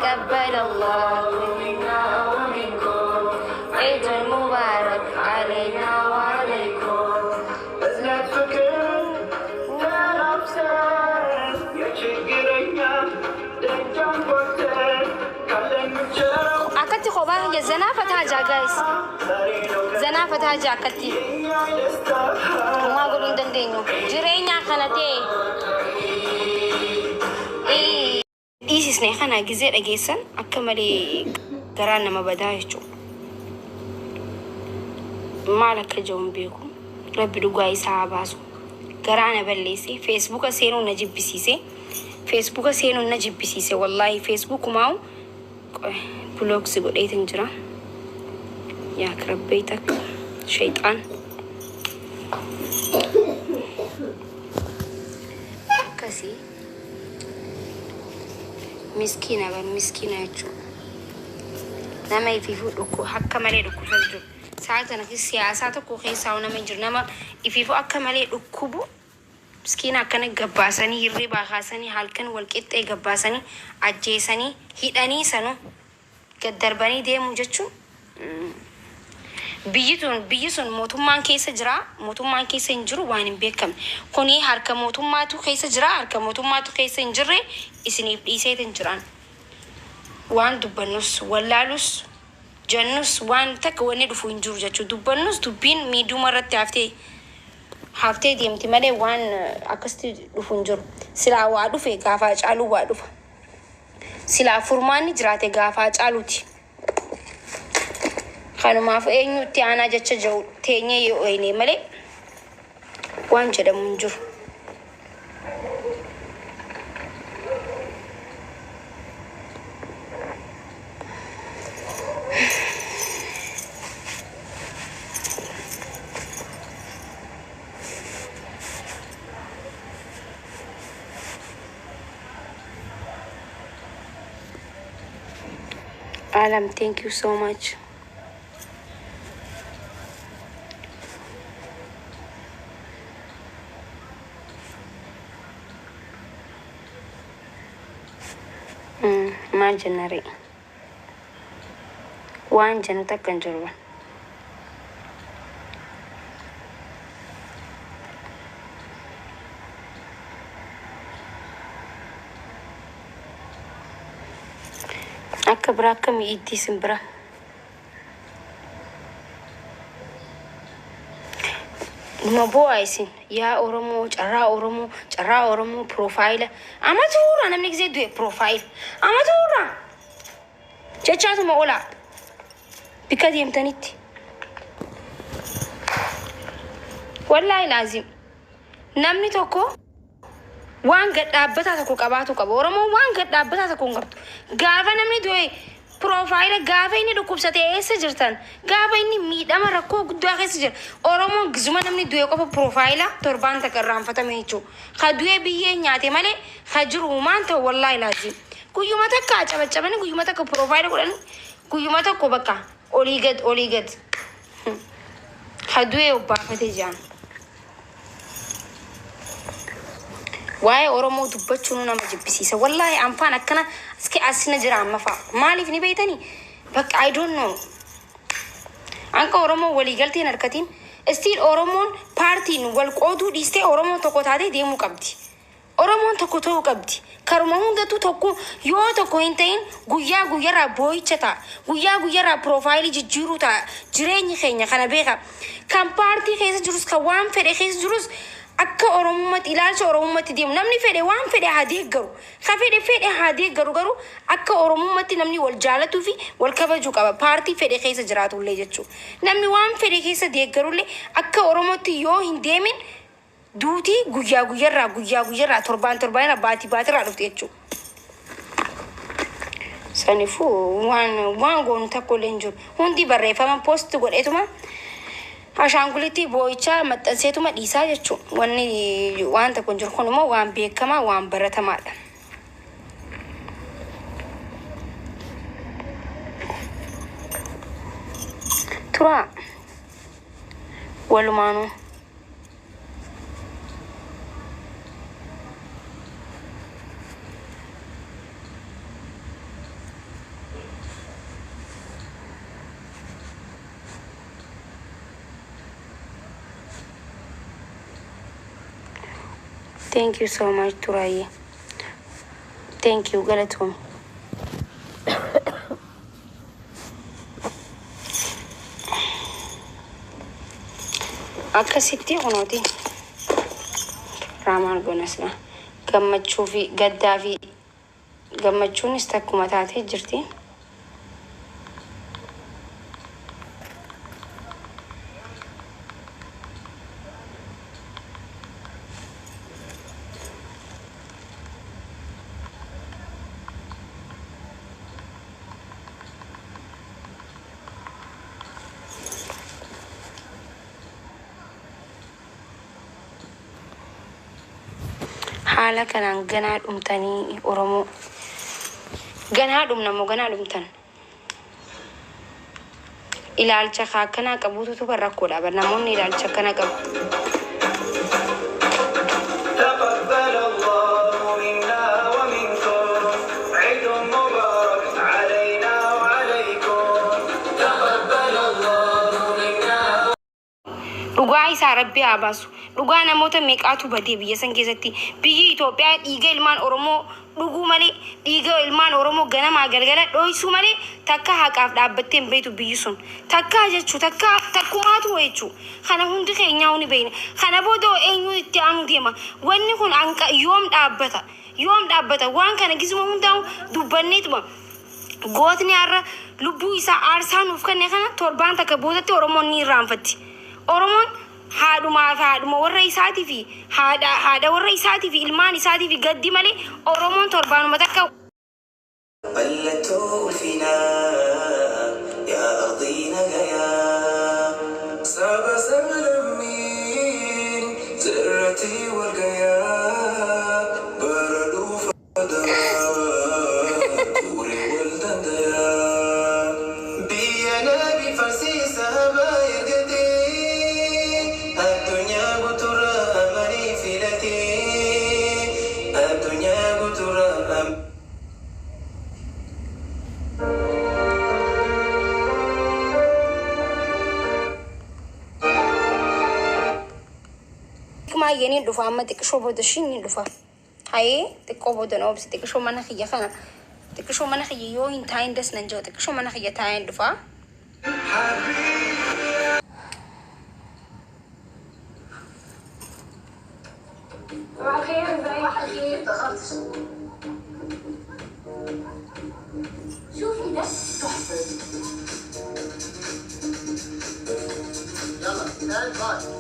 تقبل الله منا ومنكم عيد مبارك علينا وعليكم أزلت فكر ونفسك يشجرنا دنجان بوتك كلم جرو أكتي خوبا زنافة هاجا جايز زنافة هاجا أكتي ما أقولون دندينو جرينا خنتي إيش خنا جزيرة جيسن أكملي قرانا ما بدايشوا مالك جون بيكم ربي دقاي ساعباسو قرانا بليسي فيسبوك سينو نجيب بسيسي فيسبوك سينو نجيب بسيسي والله فيسبوك ماو بلوك سيقول ايه تنجرا يا كرب بيتك شيطان كسي مسكينة بل مسكينة يجو نما يفيفو دكو حكا مالي دكو فالجو ساعتنا في السياسة تكو خيسا ونما يجر نما يفيفو أكا مالي دكو بو مسكينة كان قباساني يريبا خاساني حالكن والكت اي قباساني عجيساني هيداني سانو قدرباني دي موجتشو biyyi mootummaan keessa jira mootummaan keessa hin jiru waan hin beekam kuni harka mootummaatu keessa jira harka mootummaatu keessa hin jirre isiniif dhiiseetin jiraan waan dubbannus wallaalus jannus waan takka wanni dhufu hin jiru jechuu dubbannus dubbiin miidhuma irratti haftee deemti malee waan akkasti dhufu hin jiru silaa waa dhufe gaafaa caaluu waa dhufa silaa furmaanni jiraate gaafaa caaluuti خانو في أي نوتي أنا جت جو تاني يويني ملي وانجد منجر Alam, thank you so much. ما جنري وان جنتك كنجروا أكبر كم يدي سمبرا نبو عايزين يا أورمو جرا أورمو بروفايل أما تورا أنا منك زي بروفايل أما تورا جاتشاتو ما أولا بكاد يمتنيتي والله لازم نمني توكو وان قد أبتا تكو كباتو كبو أورمو وان قد أبتا تكو نغبتو غافا نمني دوي بروفايل غافا إني دو كوبساتي إيسا جرتان غافا إني ميد أما ركو قدو أخي سجر أورمو غزوما نمني دوي كوبا بروفايلا تربان تكرام فتميچو خدوية بيه نياتي مالي خجر ومان تو والله لازم كيوما تكا چبچبني كيوما تكا بروفايل قولن كيوما تكو بكا أوليغد خدوية وبافتي جان واي أورمو دبچونو نما جبسيسا والله أنفان أكنا اسكي أسنا جرام مفا مالي فيني بيتاني بك I don't know أنك أورمو وليغلتين أركتين استيل أورمون بارتين والقودو ديستي أورمو تكو تادي ديمو قبدي أورمون تكو تو قبدي كرمون دتو تكو يو تكو انتين غويا را بوي چتا غويا را بروفايل جيرو تا جريني خينيا خنا بيغا كم بارتي خيس جروس كوام فري خيس جروس akka oromummaatti ilaalcha oromummaatti deemu namni fedhe waan fedhe haa deeggaru ka fedhe haa deeggaru garuu akka oromummaatti namni wal jaalatuu fi wal kabajuu qaba paartii fedhe keessa jiraatullee jechuudha namni waan fedhe keessa deeggarullee akka oromootti yoo hin deemin duutii guyyaa guyyarraa torbaan irraa baatii irraa dhufte jechuudha. Sanifu waan goonu takko illee hin jiru. Hundi barreeffama post godheetuma ashaangulitti boo'ichaa maxxanseetuma dhiisaa jechuun wanni waan takko hin jiru. Kun immoo waan beekamaa waan baratamaadha. Tura walumaanuu thank you so much Turaye. Thank you Galatoon. Akkasitti kunooti raamaan gonasna gammachuu fi gaddaa fi gammachuunis takkuma taatee jirti. Haala kanaan ganaa dhumtanii Oromoo ganaa dhumnamoo ganaa dhumtan ilaalcha akkanaa qabuutu rakkoodha. Bar namoonni ilaalcha akkana qabu. Dhugaa isaa Rabbi haa baasu. Dhugaa namoota meeqaatu badee biyya san keessatti. Biyyi Itoophiyaa dhiiga ilmaan Oromoo dhuguu malee dhiiga ilmaan Oromoo ganamaa galgala dho'isuu malee takka haqaaf dhaabbattee hin beektu biyyi sun. Takka jechuu takkumaatu jechuu. Kana hundi keenyaa huni beekne. Kana booda eenyu itti aanu deema. Wanni kun yoom dhaabbata? Yoom dhaabbata? Waan kana gisuma hundaa'u dubbanneetuma. Gootni har'a lubbuu isaa aarsaa nuuf kenne kana torbaan takka boodatti Oromoon ni irraanfatti. Oromoon haadhuma warra isaatii fi haadha warra isaatii fi ilmaan isaatii fi gaddi malee Oromoon torbaanuma takka. بلتوا فينا يا أرضينا يا ساب سملمين زرتي والقيا بردوا فدا توري والدنيا بينا بفرسي سابا يرقدي الدنيا قطرة أمني فيلتي الدنيا قطرة ما يني دفع ما تكشوا بدشين دفع هاي تكوا بدنا وبس تكشوا ما نخيا خنا تكشوا ما نخيا يوين تاين دس ننجو تكشوا ما نخيا تاين دفع شوفي ده تحفة. يلا